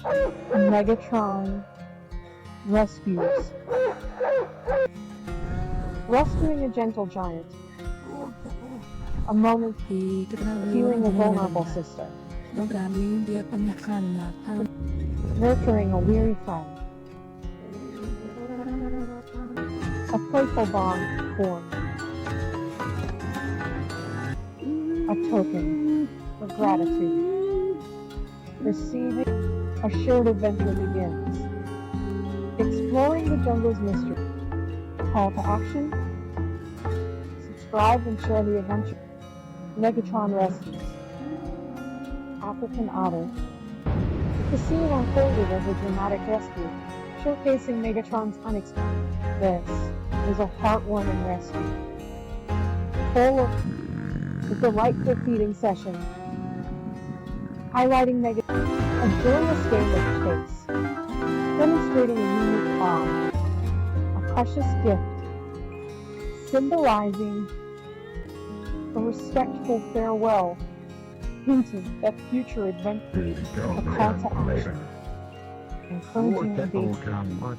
Megatron rescues. Rescuing a gentle giant. A moment healing a vulnerable sister. Nurturing a weary friend. A playful bond formed. A token of gratitude. Receiving a shared adventure begins. Exploring the jungle's mystery. Call to action. Subscribe and share the adventure. Megatron rescues. African otter. The scene unfolded as a dramatic rescue, showcasing Megatron's unexpected. This was a heartwarming rescue, full of delightful feeding session, highlighting a joyous game of chase, demonstrating a unique bond, a precious gift, symbolizing a respectful farewell, hinting that future adventure is a call to action, encouraging engagement.